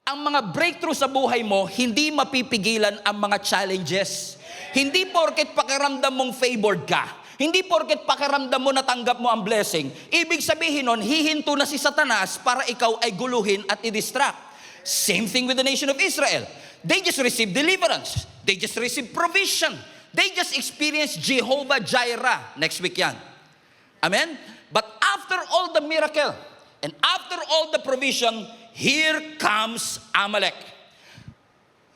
ang mga breakthrough sa buhay mo, hindi mapipigilan ang mga challenges. Hindi porket pakiramdam mong favored ka, hindi porket pakiramdam mo natanggap mo ang blessing, ibig sabihin nun, hihinto na si Satanas para ikaw ay guluhin at i-distract. Same thing with the nation of Israel. They just received deliverance. They just received provision. They just experienced Jehovah Jireh. Next week yan. Amen? But after all the miracle, and after all the provision, here comes Amalek.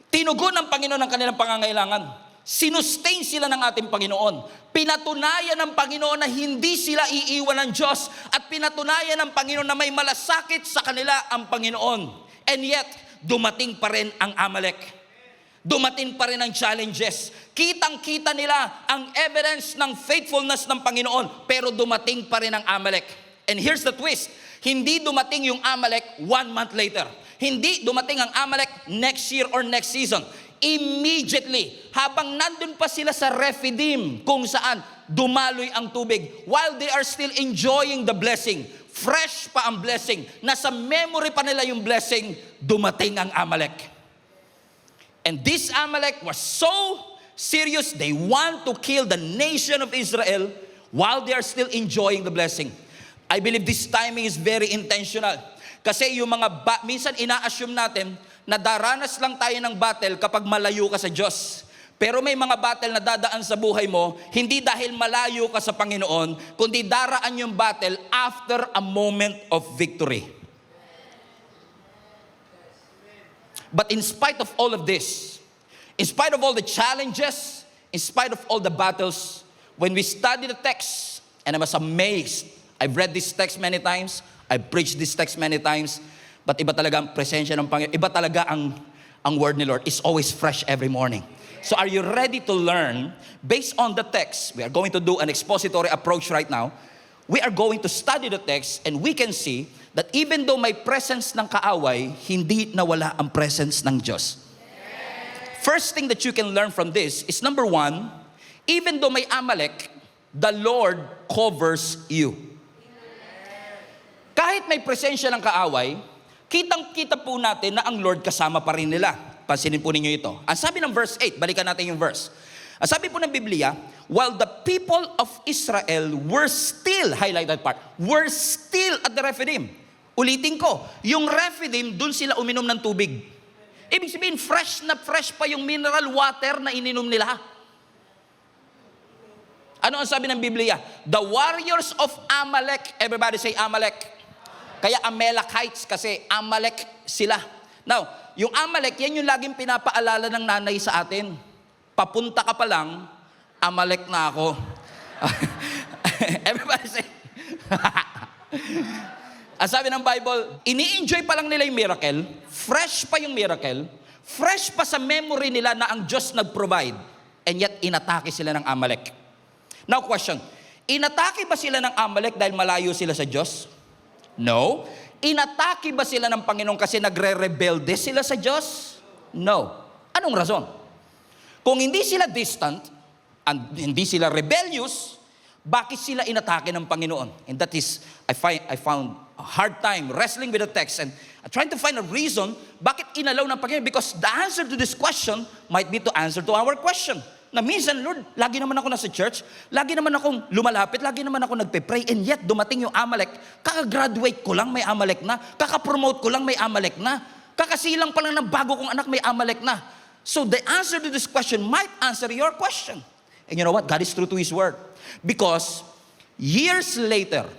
Tinugon ng Panginoon ang kanilang pangangailangan. Sinustain sila ng ating Panginoon. Pinatunayan ng Panginoon na hindi sila iiwan ng Diyos. At pinatunayan ng Panginoon na may malasakit sa kanila ang Panginoon. And yet, dumating pa rin ang Amalek. Dumating pa rin ang challenges. Kitang-kita nila ang evidence ng faithfulness ng Panginoon. Pero dumating pa rin ang Amalek. And here's the twist. Hindi dumating yung Amalek 1 month later. Hindi dumating ang Amalek next year or next season. Immediately, habang nandun pa sila sa Rephidim, kung saan dumaloy ang tubig, while they are still enjoying the blessing, fresh pa ang blessing, nasa memory pa nila yung blessing, dumating ang Amalek. And this Amalek was so serious, they want to kill the nation of Israel while they are still enjoying the blessing. I believe this timing is very intentional. Kasi yung mga, minsan ina-assume natin na daranas lang tayo ng battle kapag malayo ka sa Diyos. Pero may mga battle na dadaan sa buhay mo, hindi dahil malayo ka sa Panginoon, kundi daraan yung battle after a moment of victory. But in spite of all of this, in spite of all the challenges, in spite of all the battles, when we study the text, and I was amazed, I've read this text many times, I've preached this text many times, but iba talaga ang presensya ng Panginoon, iba talaga ang word ni Lord, is always fresh every morning. So are you ready to learn, based on the text, we are going to do an expository approach right now, we are going to study the text, and we can see that even though may presence ng kaaway, hindi nawala ang presence ng Diyos. First thing that you can learn from this is, number one, even though may Amalek, the Lord covers you. Kahit may presensya ng kaaway, kitang-kita po natin na ang Lord kasama pa rin nila. Pansinin po ninyo ito. Ang sabi ng verse 8, balikan natin yung verse. Ang sabi po ng Biblia, while the people of Israel were still, highlight that part, were still at the Rephidim. Ulitin ko, yung Rephidim, dun sila uminom ng tubig. Ibig sabihin, fresh na fresh pa yung mineral water na ininom nila. Ano ang sabi ng Biblia? The warriors of Amalek, everybody say Amalek. Kaya Amalekites kasi Amalek sila. Now, yung Amalek, yan yung laging pinapaalala ng nanay sa atin. Papunta ka pa lang, Amalek na ako. Everybody say, ang sabi ng Bible, ini-enjoy pa lang nila yung miracle, fresh pa yung miracle, fresh pa sa memory nila na ang Diyos nag-provide, and yet inatake sila ng Amalek. Now question, inatake ba sila ng Amalek dahil malayo sila sa Diyos? No. Inatake ba sila ng Panginoon kasi nagre-rebelde sila sa Diyos? No. Anong rason? Kung hindi sila distant, and hindi sila rebellious, bakit sila inatake ng Panginoon? And that is, I found a hard time wrestling with the text and trying to find a reason bakit inalaw ng Panginoon. Because the answer to this question might be to answer to our question. Na minsan, Lord, lagi naman ako nasa church, lagi naman akong lumalapit, lagi naman ako nagpe-pray, and yet dumating yung Amalek, kaka-graduate ko lang may Amalek na, kaka-promote ko lang may Amalek na, kakasilang pa lang ng bago kong anak may Amalek na. So the answer to this question might answer your question. And you know what? God is true to His word. Because years later,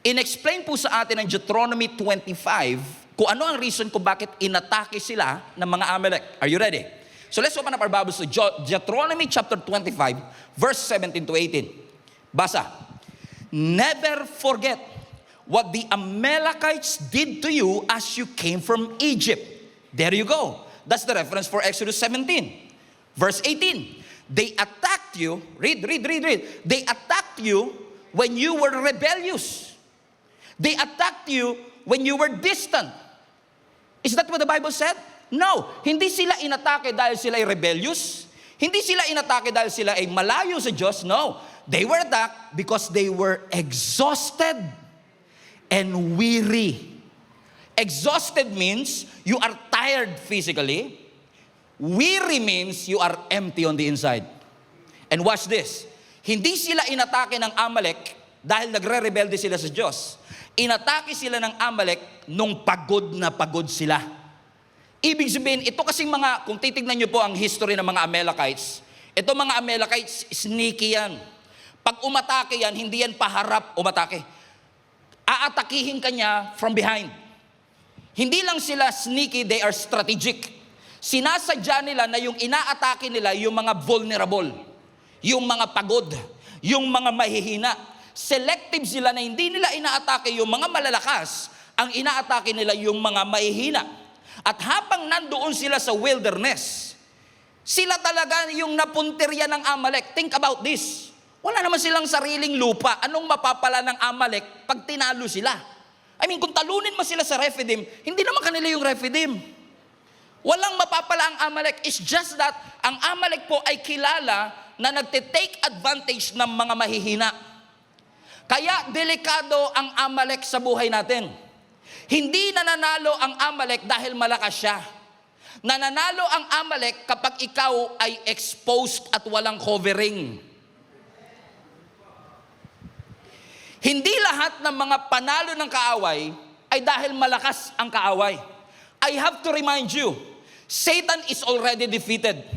in-explain po sa atin ng Deuteronomy 25 kung ano ang reason kung bakit inatake sila ng mga Amalek. Are you ready? So let's open up our Bibles to Deuteronomy chapter 25, verse 17 to 18. Basa. Never forget what the Amalekites did to you as you came from Egypt. There you go. That's the reference for Exodus 17. Verse 18. They attacked you. Read. They attacked you when you were rebellious. They attacked you when you were distant. Is that what the Bible said? No, hindi sila inatake dahil sila ay rebellious. Hindi sila inatake dahil sila ay malayo sa Diyos. No, they were attacked because they were exhausted and weary. Exhausted means you are tired physically. Weary means you are empty on the inside. And watch this. Hindi sila inatake ng Amalek dahil nagre-rebelde sila sa Diyos. Inatake sila ng Amalek nung pagod na pagod sila. Ibig sabihin, ito kasing mga, kung titignan nyo po ang history ng mga Amalekites, ito mga Amalekites, sneaky yan. Pag umatake yan, hindi yan paharap umatake. Aatakihin ka niya from behind. Hindi lang sila sneaky, they are strategic. Sinasadya nila na yung inaatake nila, yung mga vulnerable, yung mga pagod, yung mga mahihina. Selective sila na hindi nila inaatake yung mga malalakas, ang inaatake nila yung mga mahihina. At habang nandoon sila sa wilderness, sila talaga yung napuntirya ng Amalek. Think about this. Wala naman silang sariling lupa. Anong mapapala ng Amalek pag tinalo sila? I mean, kung talunin mo sila sa Rephidim, hindi naman kanila yung Rephidim. Walang mapapala ang Amalek. It's just that ang Amalek po ay kilala na nagte-take advantage ng mga mahihina. Kaya delikado ang Amalek sa buhay natin. Hindi nananalo ang Amalek dahil malakas siya. Nananalo ang Amalek kapag ikaw ay exposed at walang covering. Hindi lahat ng mga panalo ng kaaway ay dahil malakas ang kaaway. I have to remind you, Satan is already defeated.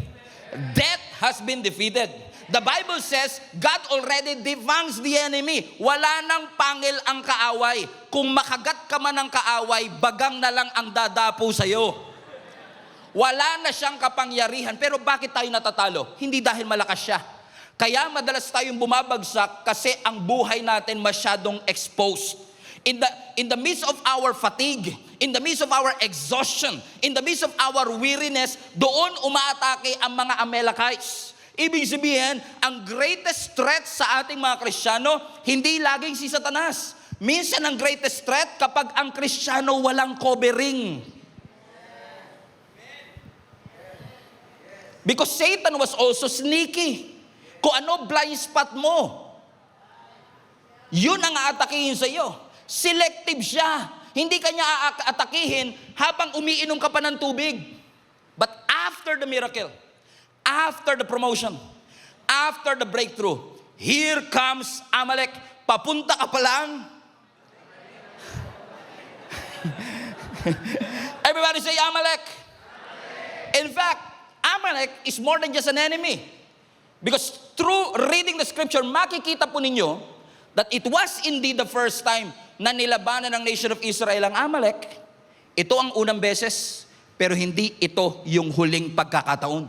Death has been defeated. The Bible says, God already devangs the enemy. Wala nang pangil ang kaaway. Kung makagat ka man ng kaaway, bagang na lang ang dadapo sa'yo. Wala na siyang kapangyarihan. Pero bakit tayo natatalo? Hindi dahil malakas siya. Kaya madalas tayong bumabagsak kasi ang buhay natin masyadong exposed. In the midst of our fatigue, in the midst of our exhaustion, in the midst of our weariness, doon umaatake ang mga Amalekites. Ibig sabihin, ang greatest threat sa ating mga Kristiyano, hindi laging si Satanas. Minsan ang greatest threat kapag ang Kristiyano walang covering. Because Satan was also sneaky. Kung ano blind spot mo, yun ang aatakihin sa iyo. Selective siya. Hindi ka niya aatakihin habang umiinom ka pa ng tubig. But after the miracle, after the promotion, after the breakthrough, here comes Amalek. Papunta ka pa lang. Everybody say Amalek. In fact, Amalek is more than just an enemy. Because through reading the scripture, makikita po ninyo that it was indeed the first time na nilabanan ng nation of Israel ang Amalek. Ito ang unang beses, pero hindi ito yung huling pagkakataon.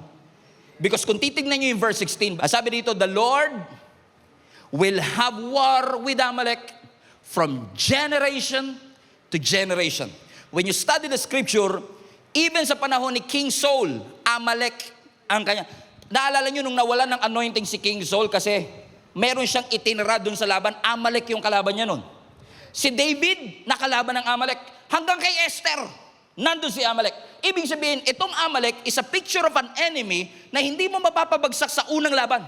Because kung titignan nyo yung verse 16, sabi dito, the Lord will have war with Amalek from generation to generation. When you study the scripture, even sa panahon ni King Saul, Amalek ang kanya. Naalala nyo nung nawalan ng anointing si King Saul kasi meron siyang itinira dun sa laban, Amalek yung kalaban niya nun. Si David, nakalaban ng Amalek. Hanggang kay Esther, nandun si Amalek. Ibig sabihin, itong Amalek is a picture of an enemy na hindi mo mapapabagsak sa unang laban.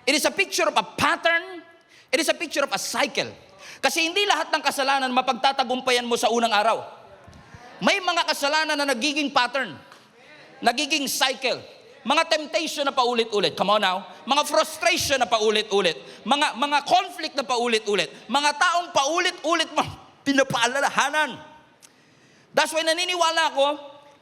It is a picture of a pattern. It is a picture of a cycle. Kasi hindi lahat ng kasalanan mapagtatagumpayan mo sa unang araw. May mga kasalanan na nagiging pattern, nagiging cycle. Mga temptation na paulit-ulit. Come on now. Mga frustration na paulit-ulit. Mga conflict na paulit-ulit. Mga taong paulit-ulit mo pinapaalalahanan. That's why naniniwala ako,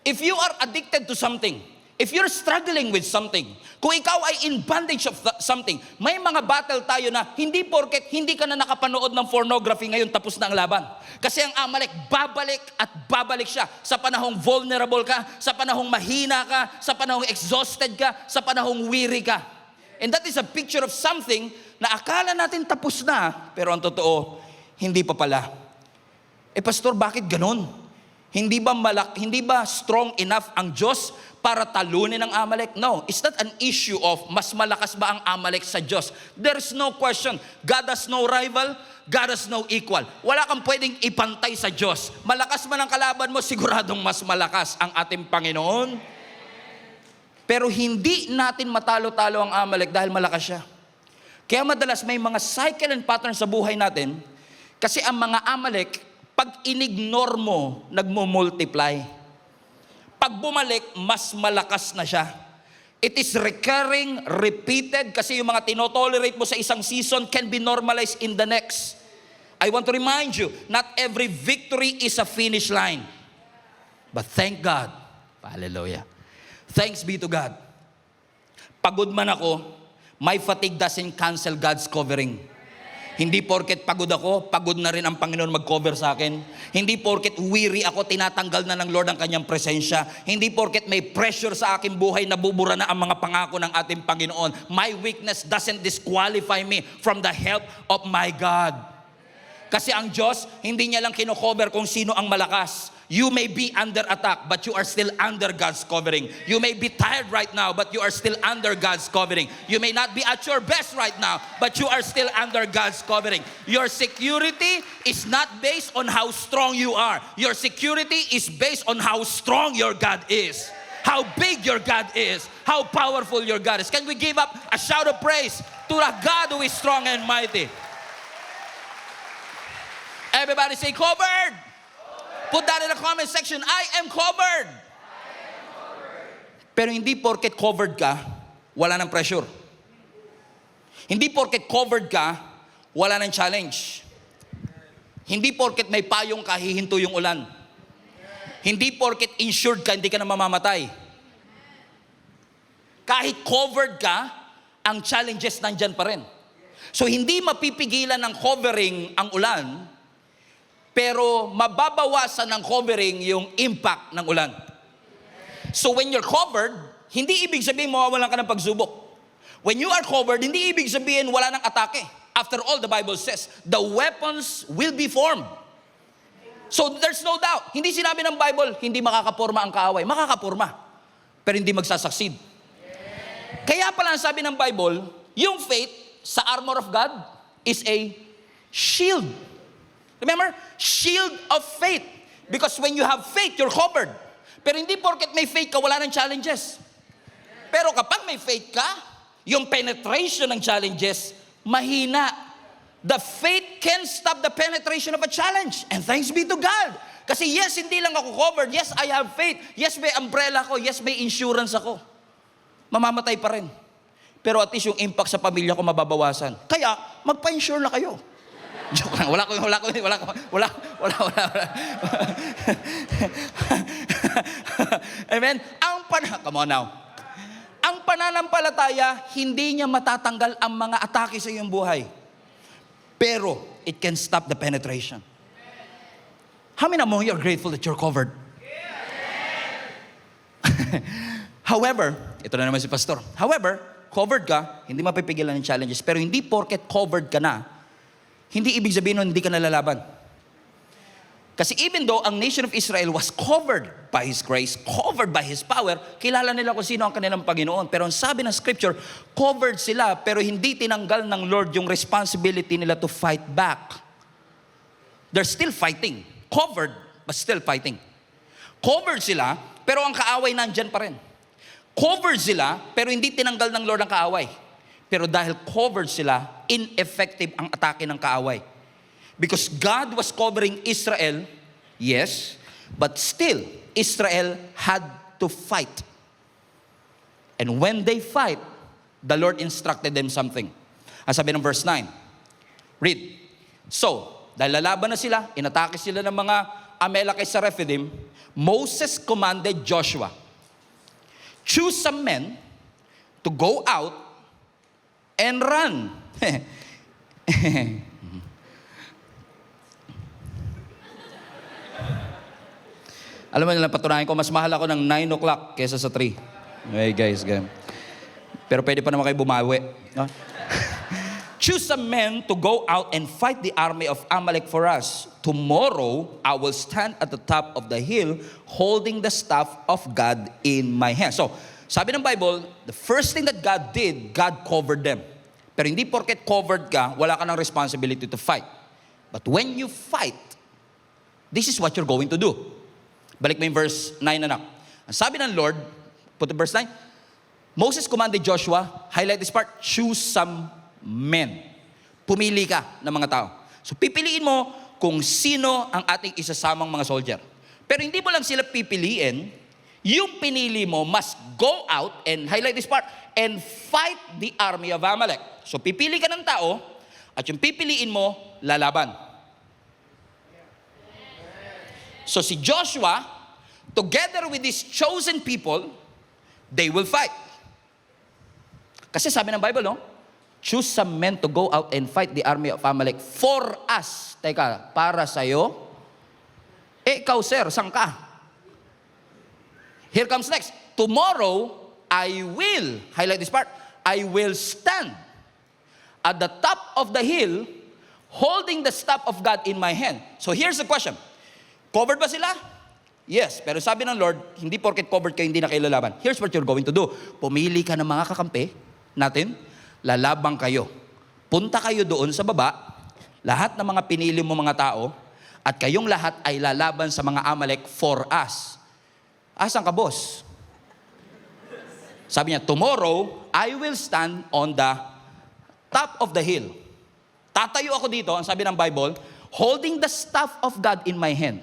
if you are addicted to something, if you're struggling with something, kung ikaw ay in bondage of something, may mga battle tayo na hindi porket hindi ka na nakapanood ng pornography ngayon tapos na ang laban. Kasi ang Amalek, babalik at babalik siya sa panahong vulnerable ka, sa panahong mahina ka, sa panahong exhausted ka, sa panahong weary ka. And that is a picture of something na akala natin tapos na, pero ang totoo, hindi pa pala. Pastor, bakit ganun? Hindi ba strong enough ang Diyos para talunin ang Amalek? No, it's not an issue of mas malakas ba ang Amalek sa Diyos. There's no question. God has no rival, God has no equal. Wala kang pwedeng ipantay sa Diyos. Malakas man ang kalaban mo, siguradong mas malakas ang ating Panginoon. Pero hindi natin matalo-talo ang Amalek dahil malakas siya. Kaya madalas may mga cycle and pattern sa buhay natin kasi ang mga Amalek, pag inignore mo, nagmo-multiply. Pag bumalik, mas malakas na siya. It is recurring, repeated, kasi yung mga tinotolerate mo sa isang season can be normalized in the next. I want to remind you, not every victory is a finish line. But thank God. Hallelujah. Thanks be to God. Pagod man ako, my fatigue doesn't cancel God's covering. Hindi porket pagod ako, pagod na rin ang Panginoon mag-cover sa akin. Hindi porket weary ako, tinatanggal na ng Lord ang kanyang presensya. Hindi porket may pressure sa aking buhay, nabubura na ang mga pangako ng ating Panginoon. My weakness doesn't disqualify me from the help of my God. Kasi ang Diyos, hindi niya lang kino-cover kung sino ang malakas. You may be under attack, but you are still under God's covering. You may be tired right now, but you are still under God's covering. You may not be at your best right now, but you are still under God's covering. Your security is not based on how strong you are. Your security is based on how strong your God is. How big your God is. How powerful your God is. Can we give up a shout of praise to a God who is strong and mighty? Everybody say, covered. Put that in the comment section. I am covered. Pero hindi porket covered ka, wala ng pressure. Hindi porket covered ka, wala ng challenge. Hindi porket may payong ka, hihinto yung ulan. Hindi porket insured ka, hindi ka na mamamatay. Kahit covered ka, ang challenges nandyan pa rin. So hindi mapipigilan ng covering ang ulan, pero mababawasan ng covering yung impact ng ulan. So when you're covered, hindi ibig sabihin mawawalan ka ng pagsubok. When you are covered, hindi ibig sabihin wala ng atake. After all, the Bible says, the weapons will be formed. So there's no doubt. Hindi sinabi ng Bible, hindi makakaporma ang kaaway. Makakaporma, pero hindi magsasucceed. Kaya pala ang sabi ng Bible, yung faith sa armor of God is a shield. Remember? Shield of faith. Because when you have faith, you're covered. Pero hindi porket may faith ka, wala ng challenges. Pero kapag may faith ka, yung penetration ng challenges, mahina. The faith can stop the penetration of a challenge. And thanks be to God. Kasi yes, hindi lang ako covered. Yes, I have faith. Yes, may umbrella ko. Yes, may insurance ako. Mamamatay pa rin. Pero at least yung impact sa pamilya ko mababawasan. Kaya, magpa-insure na kayo. Joke lang. Wala. Amen? Come on now. Ang pananampalataya, hindi niya matatanggal ang mga atake sa iyong buhay. Pero, it can stop the penetration. How many among you are grateful that you're covered? However, ito na naman si Pastor. However, covered ka, hindi mapipigilan ng challenges. Pero hindi porket covered ka na, hindi ibig sabihin nun, hindi ka nalalaban. Kasi even though ang nation of Israel was covered by His grace, covered by His power, kilala nila kung sino ang kanilang Panginoon. Pero ang sabi ng Scripture, covered sila, pero hindi tinanggal ng Lord yung responsibility nila to fight back. They're still fighting. Covered, but still fighting. Covered sila, pero ang kaaway nandyan pa rin. Covered sila, pero hindi tinanggal ng Lord ang kaaway. Pero dahil covered sila, ineffective ang atake ng kaaway. Because God was covering Israel, yes, but still, Israel had to fight. And when they fight, the Lord instructed them something. Ang sabi ng verse 9, read. So, dahil lalaban na sila, inatake sila ng mga Amalekite sa Rephidim, Moses commanded Joshua, choose some men to go out and run. Alam mo nila, patunayan ko, mas mahal ako ng 9 o'clock kesa sa 3. Okay guys, game. Pero pwede pa naman kayo bumawi. No? Choose some men to go out and fight the army of Amalek for us. Tomorrow, I will stand at the top of the hill holding the staff of God in my hand. So, sabi ng Bible, the first thing that God did, God covered them. Pero hindi porket covered ka, wala ka ng responsibility to fight. But when you fight, this is what you're going to do. Balik mo yung verse 9 anak. Ang sabi ng Lord, put the verse 9, Moses commanded Joshua, highlight this part, choose some men. Pumili ka ng mga tao. So pipiliin mo kung sino ang ating isasamang mga soldier. Pero hindi mo lang sila pipiliin, yung pinili mo must go out, and highlight this part, and fight the army of Amalek. So pipili ka ng tao, at yung pipiliin mo, lalaban. So si Joshua, together with these chosen people, they will fight. Kasi sabi ng Bible, no? Choose some men to go out and fight the army of Amalek for us. Teka, para sa'yo? Ikaw, sir, saan ka? Here comes next. Tomorrow, I will, highlight this part, I will stand at the top of the hill holding the staff of God in my hand. So here's the question. Covered ba sila? Yes. Pero sabi ng Lord, hindi porket covered kayo, hindi na kayo lalaban. Here's what you're going to do. Pumili ka ng mga kakampi natin, lalabang kayo. Punta kayo doon sa baba, lahat ng mga pinili mo mga tao, at kayong lahat ay lalaban sa mga Amalek for us. Asan ka, boss? Sabi niya, tomorrow, I will stand on the top of the hill. Tatayo ako dito, ang sabi ng Bible, holding the staff of God in my hand.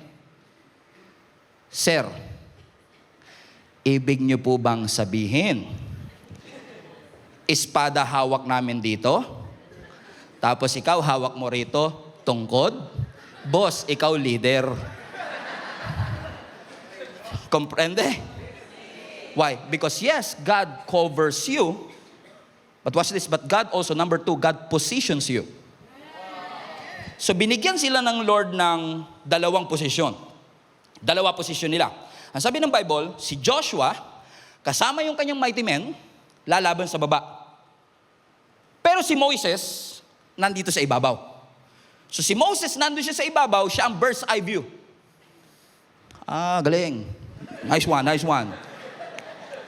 Sir, ibig niyo po bang sabihin, espada hawak namin dito, tapos ikaw hawak mo rito, tungkod? Boss, ikaw leader. Comprende? Why? Because yes, God covers you, but watch this, but God also, number 2, God positions you. So binigyan sila ng Lord ng dalawang posisyon. Dalawa posisyon nila. Ang sabi ng Bible, si Joshua, kasama yung kanyang mighty men, lalaban sa baba. Pero si Moses, nandito sa ibabaw. So si Moses, nandun siya sa ibabaw, siya ang bird's eye view. Ah, galing. Nice one, nice one.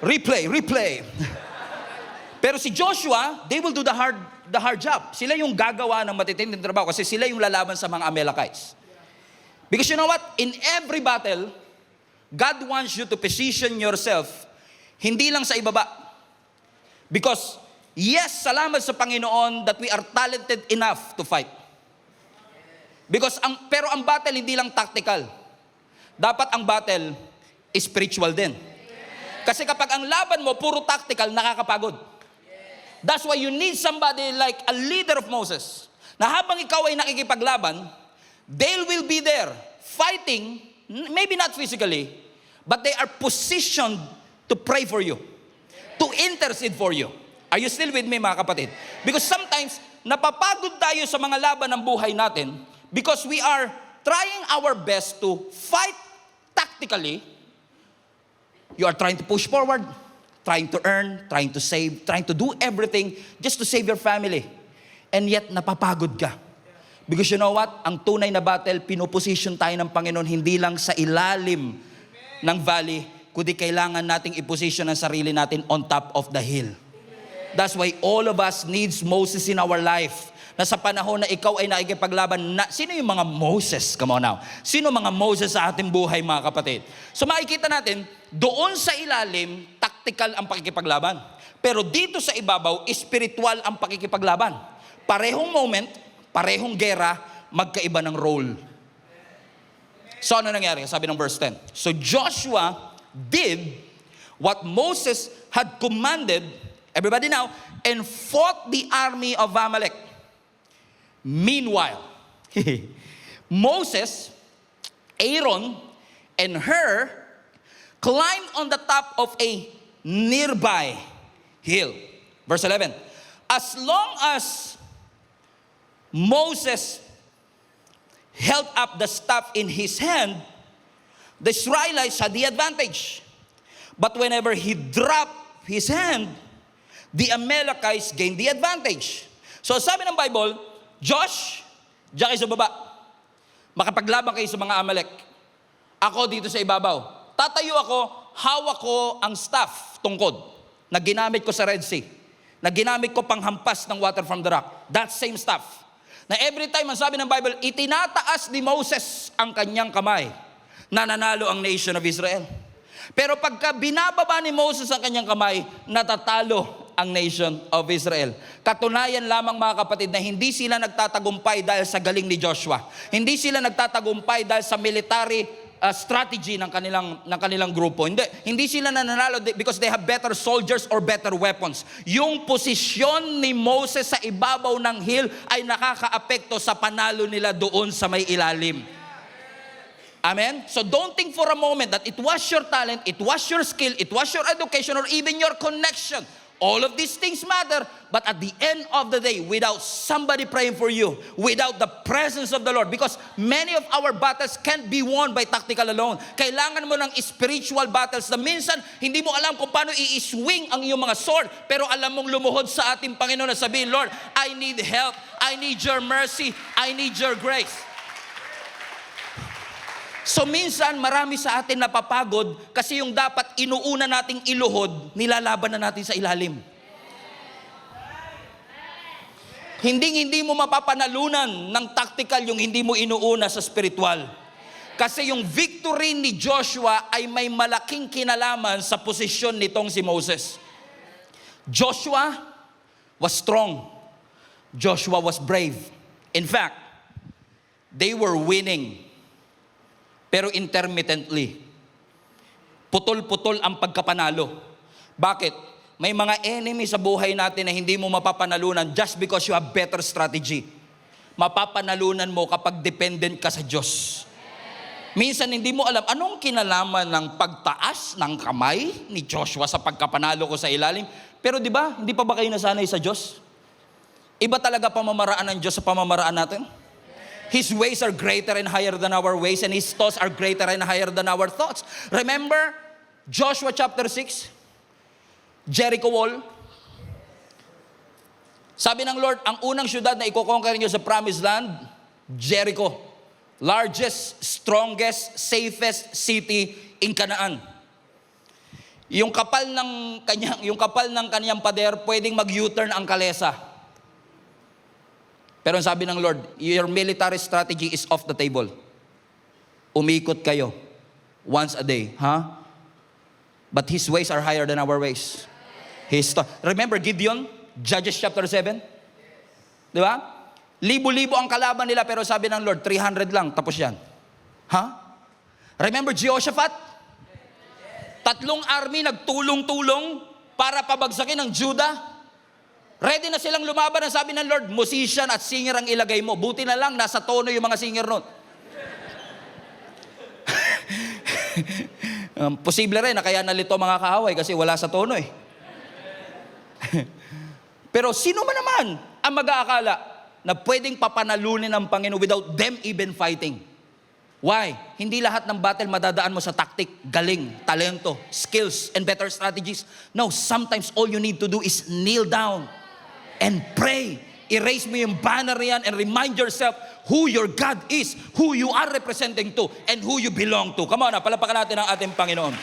Replay. Pero si Joshua, they will do the hard job. Sila yung gagawa ng matitinding trabaho kasi sila yung lalaban sa mga Amalekites. Because you know what? In every battle, God wants you to position yourself hindi lang sa ibaba. Because, yes, salamat sa Panginoon that we are talented enough to fight. Because, pero ang battle hindi lang tactical. Dapat ang battle is spiritual din. Kasi kapag ang laban mo puro tactical, nakakapagod. That's why you need somebody like a leader of Moses, na habang ikaw ay nakikipaglaban, they will be there fighting, maybe not physically, but they are positioned to pray for you, to intercede for you. Are you still with me, mga kapatid? Because sometimes, napapagod tayo sa mga laban ng buhay natin because we are trying our best to fight tactically. You are trying to push forward, trying to earn, trying to save, trying to do everything just to save your family. And yet, napapagod ka. Because you know what? Ang tunay na battle, pinoposition tayo ng Panginoon hindi lang sa ilalim ng valley, kundi kailangan nating iposition ang sarili natin on top of the hill. That's why all of us needs Moses in our life. Na sa panahon na ikaw ay nakikipaglaban, sino yung mga Moses? Come on now. Sino mga Moses sa ating buhay, mga kapatid? So makikita natin, doon sa ilalim, tactical ang pakikipaglaban. Pero dito sa ibabaw, spiritual ang pakikipaglaban. Parehong moment, parehong gera, magkaiba ng role. So ano nangyari? Sabi ng verse 10. So Joshua did what Moses had commanded, everybody now, and fought the army of Amalek. Meanwhile, Moses, Aaron, and Hur climbed on the top of a nearby hill. Verse 11. As long as Moses held up the staff in his hand, the Israelites had the advantage. But whenever he dropped his hand, the Amalekites gained the advantage. So sabi ng Bible, Josh, diyan kayo sa baba. Makapaglaban kayo sa mga Amalek. Ako dito sa ibabaw. Tatayo ako, hawak ko ang staff, tungkod, na ginamit ko sa Red Sea. Na ginamit ko panghampas ng water from the rock. That same staff. Na every time, ang sabi ng Bible, itinataas ni Moses ang kanyang kamay. Nananalo ang nation of Israel. Pero pagka binababa ni Moses ang kanyang kamay, natatalo ang nation of Israel. Katunayan lamang mga kapatid na hindi sila nagtatagumpay dahil sa galing ni Joshua. Hindi sila nagtatagumpay dahil sa military strategy ng kanilang grupo. Hindi sila nananalo because they have better soldiers or better weapons. Yung posisyon ni Moses sa ibabaw ng hill ay nakakaapekto sa panalo nila doon sa may ilalim. Amen? So don't think for a moment that it was your talent, it was your skill, it was your education, or even your connection. All of these things matter, but at the end of the day, without somebody praying for you, without the presence of the Lord, because many of our battles can't be won by tactical alone. Kailangan mo ng spiritual battles na minsan hindi mo alam kung paano i-swing ang iyong mga sword, pero alam mong lumuhod sa ating Panginoon na sabihin, Lord, I need help, I need your mercy, I need your grace. So minsan marami sa atin napapagod kasi yung dapat inuuna nating iluhod, nilalaban na natin sa ilalim. Hindi mo mapapanalunan ng tactical yung hindi mo inuuna sa spiritual. Kasi yung victory ni Joshua ay may malaking kinalaman sa posisyon nitong si Moses. Joshua was strong. Joshua was brave. In fact, they were winning. Pero intermittently. Putol-putol ang pagkapanalo. Bakit? May mga enemy sa buhay natin na hindi mo mapapanalunan just because you have better strategy. Mapapanalunan mo kapag dependent ka sa Diyos. Minsan hindi mo alam, anong kinalaman ng pagtaas ng kamay ni Joshua sa pagkapanalo ko sa ilalim? Pero di ba, hindi pa ba kayo nasanay sa Diyos? Iba talaga pamamaraan ng Diyos sa pamamaraan natin? His ways are greater and higher than our ways, and His thoughts are greater and higher than our thoughts. Remember, Joshua chapter 6, Jericho wall. Sabi ng Lord, ang unang syudad na i-conquer niyo sa promised land, Jericho. Largest, strongest, safest city in Canaan. Yung kapal ng kanyang pader, pwedeng mag-U-turn ang kalesa. Pero sabi ng Lord, your military strategy is off the table. Umikot kayo once a day. But His ways are higher than our ways. Remember Gideon, Judges chapter 7? Di ba? Libo-libo ang kalaban nila, pero sabi ng Lord, 300 lang, tapos yan. Remember Jehoshaphat? 3 army nagtulong-tulong para pabagsakin ang Judah. Ready na silang lumaban, ang sabi ng Lord, musician at singer ang ilagay mo. Buti na lang, nasa tono yung mga singer nun. Posible rin na kaya nalito mga kaaway kasi wala sa tono eh. Pero sino man naman ang mag-aakala na pwedeng papanalunin ng Panginoon without them even fighting? Why? Hindi lahat ng battle madadaan mo sa tactic, galing, talento, skills, and better strategies. No, sometimes all you need to do is kneel down and pray. Erase mo yung banner yan and remind yourself who your God is, who you are representing to, and who you belong to. Come on, palapakan natin ang ating Panginoon.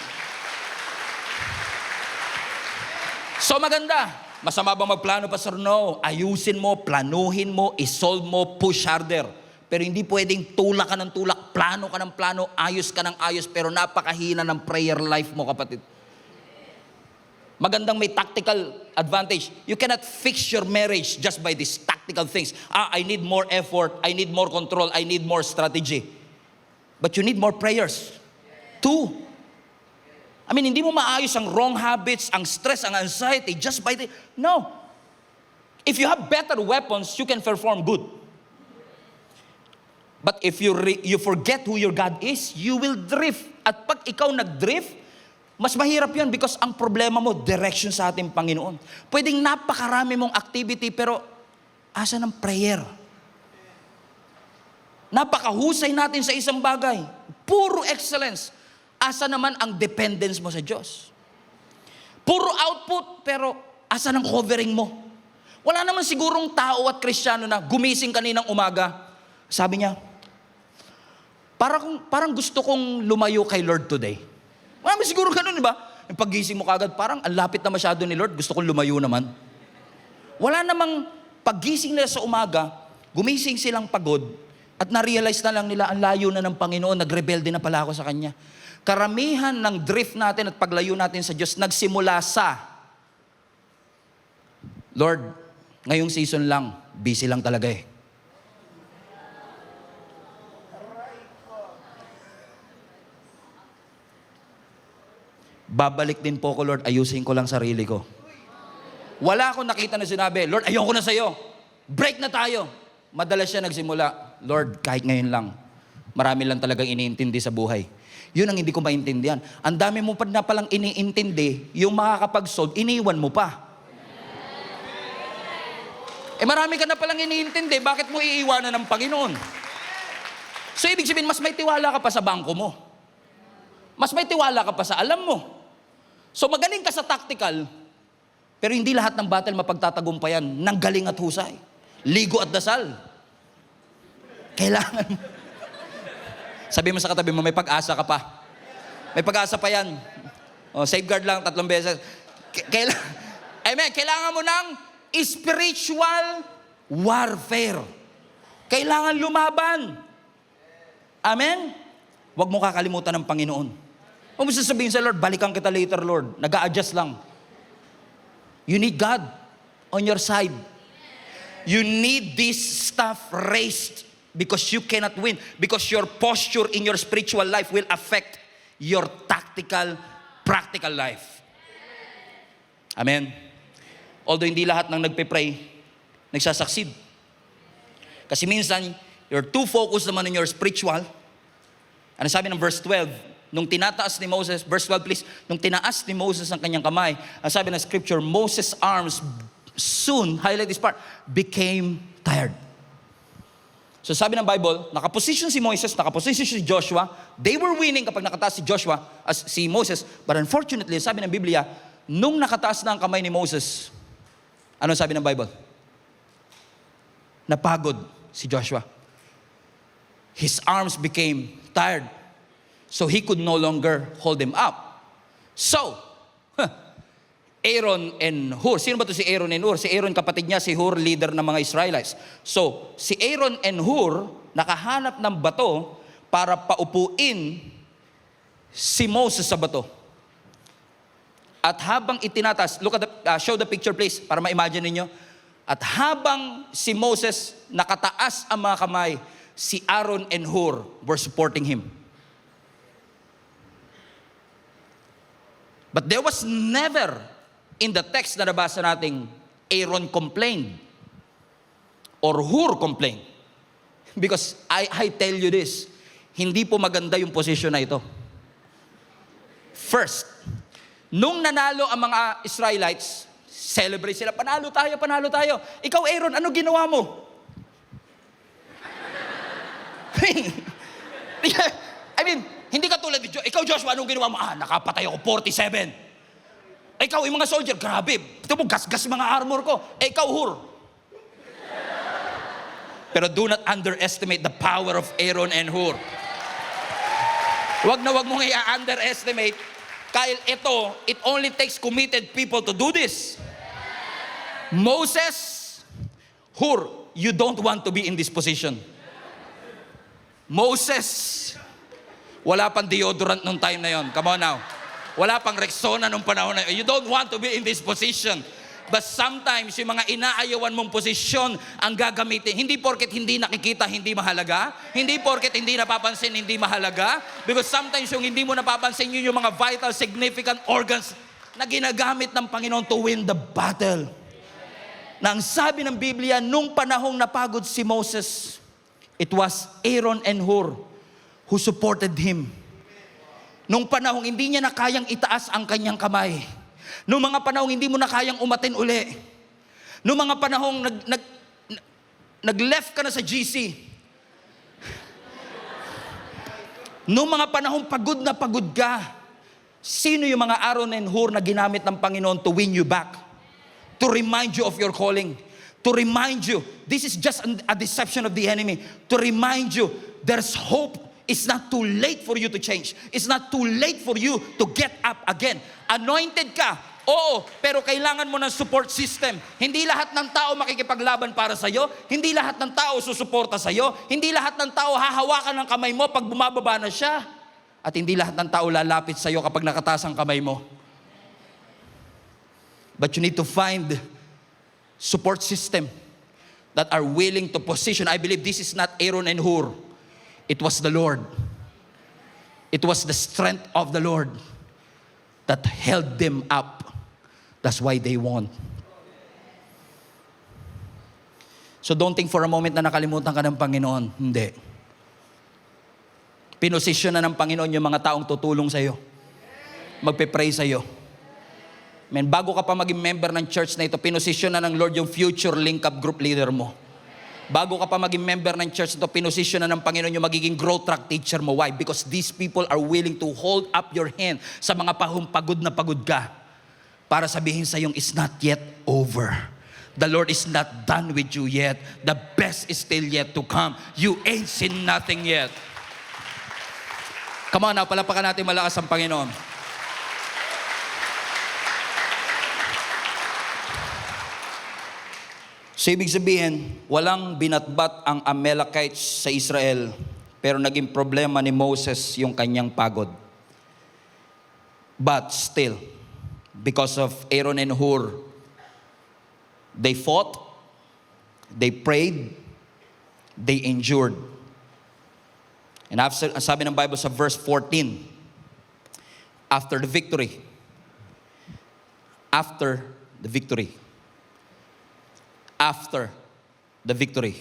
So maganda. Masama ba magplano, Pastor? No. Ayusin mo, planuhin mo, isolve mo, push harder. Pero hindi pwedeng tulak ka ng tulak, plano ka ng plano, ayos ka ng ayos, pero napakahina ng prayer life mo, kapatid. Magandang may tactical advantage. You cannot fix your marriage just by these tactical things. I need more effort, I need more control, I need more strategy. But you need more prayers. 2. Hindi mo maayos ang wrong habits, ang stress, ang anxiety just by No. If you have better weapons, you can perform good. But if you forget who your God is, you will drift. At pag ikaw nag-drift, mas mahirap yun because ang problema mo, direction sa ating Panginoon. Pwedeng napakarami mong activity, pero asa ng prayer? Napakahusay natin sa isang bagay. Puro excellence. Asa naman ang dependence mo sa Diyos? Puro output, pero asa ng covering mo? Wala naman sigurong tao at Kristiyano na gumising kaninang umaga. Sabi niya, parang gusto kong lumayo kay Lord today. Wala siguro ganun, di ba? Yung paggising mo kagad, parang ang lapit na masyado ni Lord, gusto kong lumayo naman. Wala namang paggising nila sa umaga, gumising silang pagod, at na-realize na lang nila, ang layo na ng Panginoon, nagrebelde na pala ako sa Kanya. Karamihan ng drift natin at paglayo natin sa Diyos, nagsimula sa Lord, ngayong season lang, busy lang talaga eh. Babalik din po ko, Lord, ayusin ko lang sarili ko. Wala akong nakita na sinabi, Lord, ayoko na sa'yo. Break na tayo. Madalas siya nagsimula, Lord, kahit ngayon lang, marami lang talagang iniintindi sa buhay. Yun ang hindi ko maintindihan. Ang dami mo pa na palang iniintindi, yung makakapag-solve, iniwan mo pa. Marami ka na palang iniintindi, bakit mo iiwanan ng Panginoon? So, ibig sabihin, mas may tiwala ka pa sa bangko mo. Mas may tiwala ka pa sa alam mo. So, magaling ka sa tactical, pero hindi lahat ng battle mapagtatagumpayan ng galing at husay. Ligo at dasal. Kailangan mo. Sabi mo sa katabi mo, may pag-asa ka pa. May pag-asa pa yan. O, safeguard lang 3 beses. Amen. Kailangan mo ng spiritual warfare. Kailangan lumaban. Amen? Huwag mo kakalimutan ng Panginoon. Huwag mo sasabihin sa Lord, balikan kita later, Lord. Nag-a-adjust lang. You need God on your side. You need this stuff raised because you cannot win. Because your posture in your spiritual life will affect your tactical, practical life. Amen? Although hindi lahat ng nagpe-pray, nagsasucceed. Kasi minsan, you're too focused naman on your spiritual. Ano sabi ng verse 12? Nung tinataas ni Moses, verse 12 please, nung tinaas ni Moses ang kanyang kamay, ang sabi ng scripture, Moses' arms soon, highlight this part, became tired. So sabi ng Bible, nakaposition si Moses, nakaposition si Joshua, they were winning kapag nakataas si Joshua, as si Moses, but unfortunately, sabi ng Biblia, nung nakataas na ang kamay ni Moses, ano sabi ng Bible? Napagod si Joshua. His arms became tired. So he could no longer hold them up. So, Aaron and Hur. Sino ba to si Aaron and Hur? Si Aaron kapatid niya, si Hur leader ng mga Israelites. So, si Aaron and Hur nakahanap ng bato para paupuin si Moses sa bato. At habang itinatas, look at the, show the picture please, para ma-imagine ninyo. At habang si Moses nakataas ang mga kamay, si Aaron and Hur were supporting him. But there was never in the text na nabasa nating Aaron complained or Hur complained. Because I tell you this, hindi po maganda yung posisyon na ito. First, nung nanalo ang mga Israelites, celebrate sila, panalo tayo, panalo tayo. Ikaw Aaron, ano ginawa mo? I mean, hindi ka tulad ni ikaw Joshua, anong ginawa mo? Nakapatay ako 47. Ikaw, yung mga soldier, grabe. Ito mo, gas-gas mga armor ko. Ikaw, Hur. Pero do not underestimate the power of Aaron and Hur. Wag na wag mong i-underestimate. Kyle, it only takes committed people to do this. Moses, Hur, you don't want to be in this position. Moses, wala pang deodorant nung time na yon. Come on now. Wala pang Rexona nung panahon na yon. You don't want to be in this position. But sometimes, yung mga inaayawan mong posisyon ang gagamitin. Hindi porket hindi nakikita, hindi mahalaga. Hindi porket hindi napapansin, hindi mahalaga. Because sometimes yung hindi mo napapansin, yun yung mga vital, significant organs na ginagamit ng Panginoon to win the battle. Na ang sabi ng Biblia, nung panahong napagod si Moses, it was Aaron and Hur who supported him. Nung panahong hindi niya na kayang itaas ang kanyang kamay. Nung mga panahong hindi mo na kayang umatin uli. Nung mga panahong nag-left ka na sa GC. Nung mga panahong pagod na pagod ka. Sino yung mga Aaron and Hur na ginamit ng Panginoon to win you back? To remind you of your calling. To remind you, this is just a deception of the enemy. To remind you, there's hope. It's not too late for you to change. It's not too late for you to get up again. Anointed ka, oo, pero kailangan mo ng support system. Hindi lahat ng tao makikipaglaban para sa'yo. Hindi lahat ng tao susuporta sa'yo. Hindi lahat ng tao hahawakan ng kamay mo pag bumababa na siya. At hindi lahat ng tao lalapit sa'yo kapag nakataas ang kamay mo. But you need to find support system that are willing to position. I believe this is not Aaron and Hur. It was the Lord. It was the strength of the Lord that held them up. That's why they won. So don't think for a moment na nakalimutan ka ng Panginoon. Hindi. Pinosisyon na ng Panginoon yung mga taong tutulong sa iyo. Magpe-pray sa iyo. Man, bago ka pa maging member ng church na ito, pinosisyon na ng Lord yung future link-up group leader mo. Bago ka pa maging member ng church na ito, pinosisyon na ng Panginoon yung magiging growth track teacher mo. Why? Because these people are willing to hold up your hand sa mga pagod na pagod ka para sabihin sa yung it's not yet over. The Lord is not done with you yet. The best is still yet to come. You ain't seen nothing yet. Come on now, palapakan natin malakas ang Panginoon. So ibig sabihin, walang binatbat ang Amalekites sa Israel, pero naging problema ni Moses yung kanyang pagod. But still, because of Aaron and Hur, they fought, they prayed, they endured. And after, sabi ng Bible sa verse 14, after the victory, after the victory, after the victory,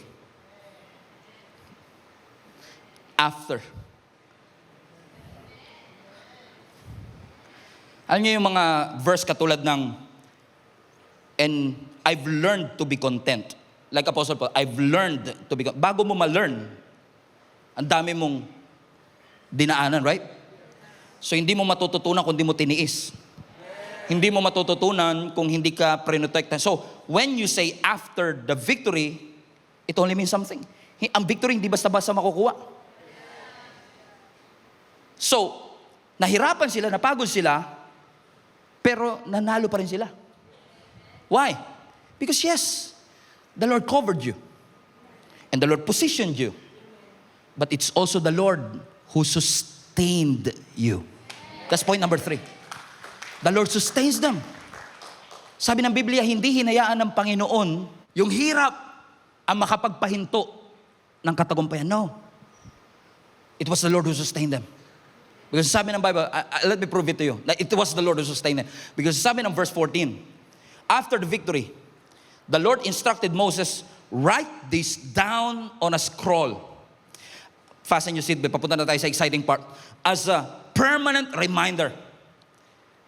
after. Alam niyo yung mga verse katulad ng, and I've learned to be content. Like Apostle Paul, I've learned to be content. Bago mo ma-learn, ang dami mong dinaanan, right? So hindi mo matututunan kung hindi mo tiniis. Hindi mo matututunan kung hindi ka prinotektan. So, when you say after the victory, it only means something. Ang victory hindi basta-basta makukuha. So, nahirapan sila, napagod sila, pero nanalo pa rin sila. Why? Because yes, the Lord covered you. And the Lord positioned you. But it's also the Lord who sustained you. That's point number 3. The Lord sustains them. Sabi ng Biblia, hindi hinayaan ng Panginoon yung hirap ang makapagpahinto ng katagumpayan. No. It was the Lord who sustained them. Because sabi ng Bible, let me prove it to you. It was the Lord who sustained them. Because sabi ng verse 14, after the victory, the Lord instructed Moses, write this down on a scroll. Fasten your seatbelt. Papunta na tayo sa exciting part. As a permanent reminder.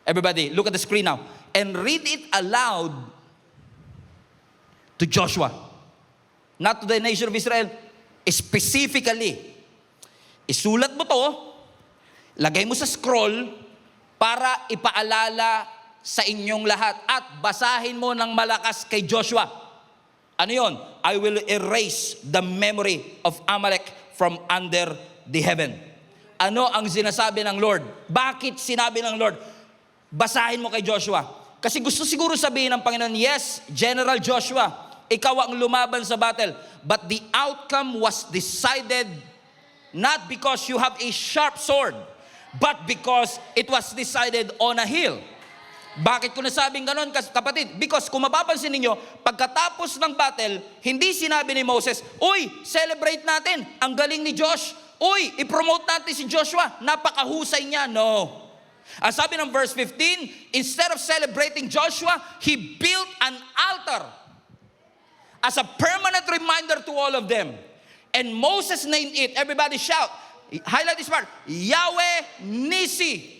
Everybody, look at the screen now. And read it aloud to Joshua. Not to the nation of Israel. Specifically. Isulat mo to, lagay mo sa scroll, para ipaalala sa inyong lahat. At basahin mo ng malakas kay Joshua. Ano yon? I will erase the memory of Amalek from under the heaven. Ano ang sinasabi ng Lord? Bakit sinabi ng Lord? Basahin mo kay Joshua. Kasi gusto siguro sabihin ng Panginoon, yes, General Joshua, ikaw ang lumaban sa battle. But the outcome was decided not because you have a sharp sword, but because it was decided on a hill. Bakit ko nasabing ganon, kapatid? Because kung mapapansin ninyo, pagkatapos ng battle, hindi sinabi ni Moses, uy, celebrate natin, ang galing ni Josh. Uy, i-promote natin si Joshua, napakahusay niya. No. Ang sabi ng verse 15, instead of celebrating Joshua, he built an altar as a permanent reminder to all of them. And Moses named it, everybody shout, highlight this part, Yahweh Nisi.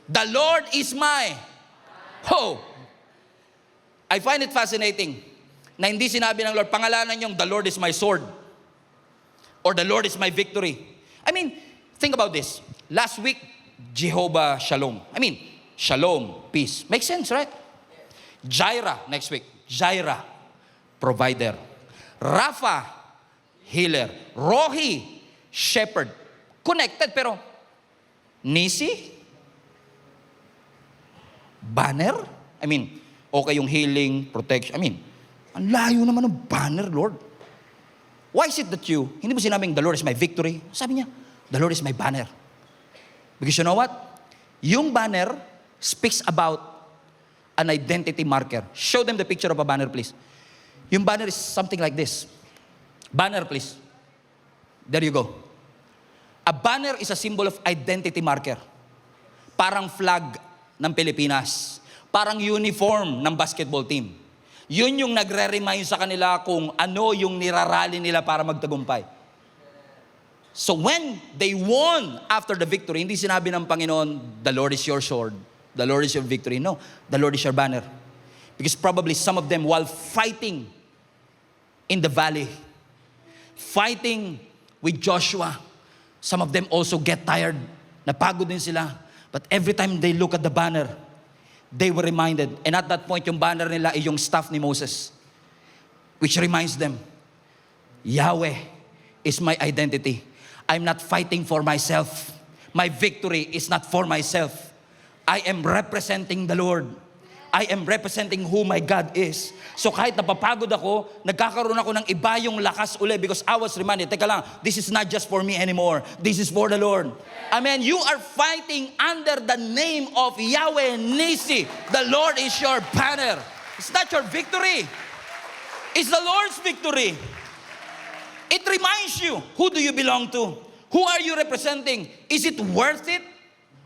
The Lord is my hope. I find it fascinating na hindi sinabi ng Lord, pangalanan niyong, the Lord is my sword. Or the Lord is my victory. I mean, think about this. Last week, Jehovah Shalom. I mean, Shalom, peace. Makes sense, right? Jireh, next week. Jireh, provider. Rapha, healer. Rohi, shepherd. Connected, pero Nisi, banner. I mean, okay yung healing, protection. I mean, ang layo naman ng banner, Lord. Why is it that hindi mo sinabing, the Lord is my victory? Sabi niya, the Lord is my banner. Because you know what? Yung banner speaks about an identity marker. Show them the picture of a banner, please. Yung banner is something like this. Banner, please. There you go. A banner is a symbol of identity marker. Parang flag ng Pilipinas. Parang uniform ng basketball team. Yun yung nagre-remind sa kanila kung ano yung nirarally nila para magtagumpay. So when they won after the victory, hindi sinabi ng Panginoon, the Lord is your sword, the Lord is your victory. No, the Lord is your banner. Because probably some of them, while fighting in the valley, fighting with Joshua, some of them also get tired. Napagod din sila. But every time they look at the banner, they were reminded. And at that point, yung banner nila ay yung staff ni Moses, which reminds them, Yahweh is my identity. I'm not fighting for myself. My victory is not for myself. I am representing the Lord. I am representing who my God is. So kahit napapagod ako, nagkakaroon ako ng iba yung lakas uli because I was reminded, teka lang, this is not just for me anymore. This is for the Lord. Amen. You are fighting under the name of Yahweh Nisi. The Lord is your banner. It's not your victory. It's the Lord's victory. It reminds you, who do you belong to? Who are you representing? Is it worth it?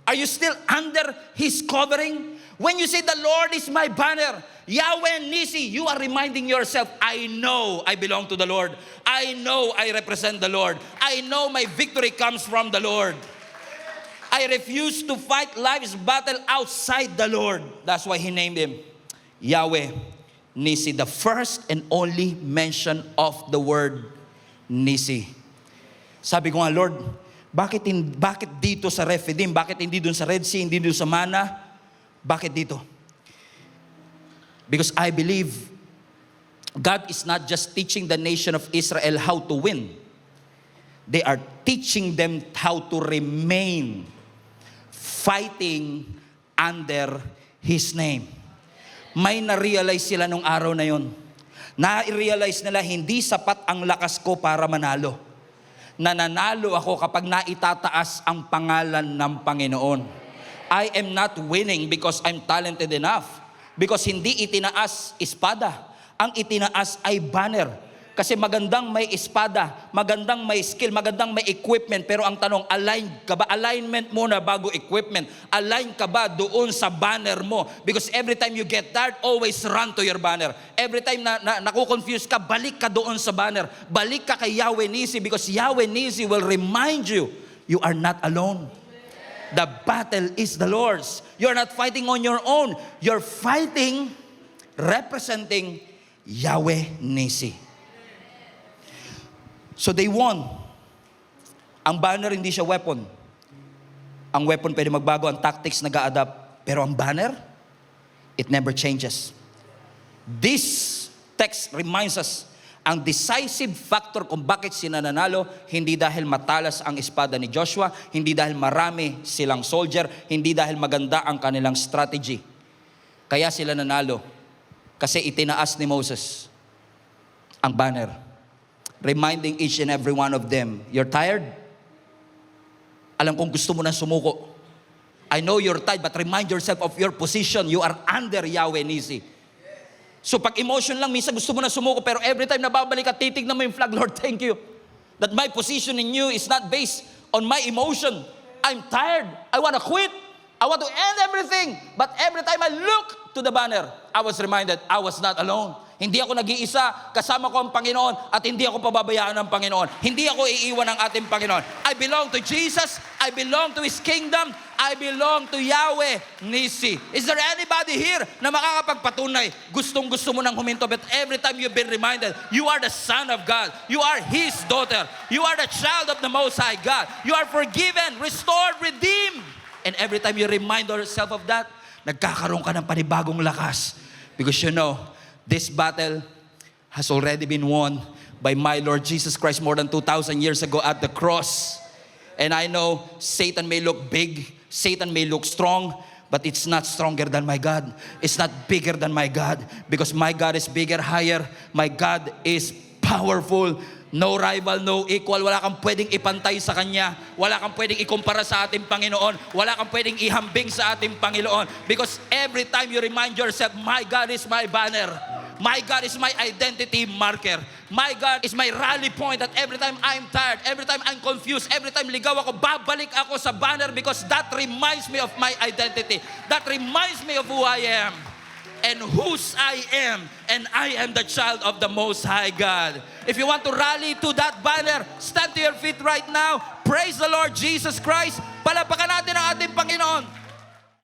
Are you still under His covering? When you say the Lord is my banner, Yahweh Nisi, you are reminding yourself, I know I belong to the Lord. I know I represent the Lord. I know my victory comes from the Lord. I refuse to fight life's battle outside the Lord. That's why He named Him Yahweh Nisi, the first and only mention of the word Nisi. Sabi ko nga, Lord, bakit dito sa Rephidim? Bakit hindi dun sa Red Sea? Hindi dun sa Mana? Bakit dito? Because I believe God is not just teaching the nation of Israel how to win. They are teaching them how to remain fighting under His name. May na-realize sila nung araw na yon. Na-realize nila, hindi sapat ang lakas ko para manalo. Nananalo ako kapag naitataas ang pangalan ng Panginoon. I am not winning because I'm talented enough. Because hindi itinaas espada. Ang itinaas ay banner. Kasi magandang may espada, magandang may skill, magandang may equipment. Pero ang tanong, align ka ba? Alignment muna bago equipment. Align ka ba doon sa banner mo? Because every time you get tired, always run to your banner. Every time na nakukonfuse ka, balik ka doon sa banner. Balik ka kay Yahweh Nisi because Yahweh Nisi will remind you, you are not alone. The battle is the Lord's. You're not fighting on your own. You're fighting, representing Yahweh Nisi. So they won. Ang banner hindi siya weapon. Ang weapon pwede magbago, ang tactics nag-a-adapt. Pero ang banner, it never changes. This text reminds us, ang decisive factor kung bakit sila nanalo, hindi dahil matalas ang espada ni Joshua, hindi dahil marami silang soldier, hindi dahil maganda ang kanilang strategy. Kaya sila nanalo. Kasi itinaas ni Moses ang banner. Reminding each and every one of them, you're tired? Alam kong gusto mo na sumuko. I know you're tired, but remind yourself of your position. You are under Yahweh Nisi. So pag emotion lang, minsan gusto mo na sumuko, pero every time nababalik at titignan mo yung flag, Lord, thank you. That my position in you is not based on my emotion. I'm tired. I want to quit. I want to end everything. But every time I look to the banner, I was reminded I was not alone. Hindi ako nag-iisa, kasama ko ang Panginoon at hindi ako pababayaan ng Panginoon. Hindi ako iiwan ng ating Panginoon. I belong to Jesus. I belong to His kingdom. I belong to Yahweh Nisi. Is there anybody here na makakapagpatunay? Gustong-gusto mo nang huminto, but every time you've been reminded, you are the son of God. You are His daughter. You are the child of the Most High God. You are forgiven, restored, redeemed. And every time you remind yourself of that, nagkakaroon ka ng panibagong lakas. Because you know, this battle has already been won by my Lord Jesus Christ more than 2,000 years ago at the cross. And I know Satan may look big, Satan may look strong, but it's not stronger than my God. It's not bigger than my God. Because my God is bigger, higher. My God is powerful. No rival, no equal. Wala kang pwedeng ipantay sa Kanya. Wala kang pwedeng ikumpara sa ating Panginoon. Wala kang pwedeng ihambing sa ating Panginoon. Because every time you remind yourself, my God is my banner. My God is my identity marker. My God is my rally point that every time I'm tired, every time I'm confused, every time ligaw ako, babalik ako sa banner because that reminds me of my identity. That reminds me of who I am and whose I am, and I am the child of the Most High God. If you want to rally to that banner, stand to your feet right now. Praise the Lord Jesus Christ. Palapakan natin ang ating Panginoon.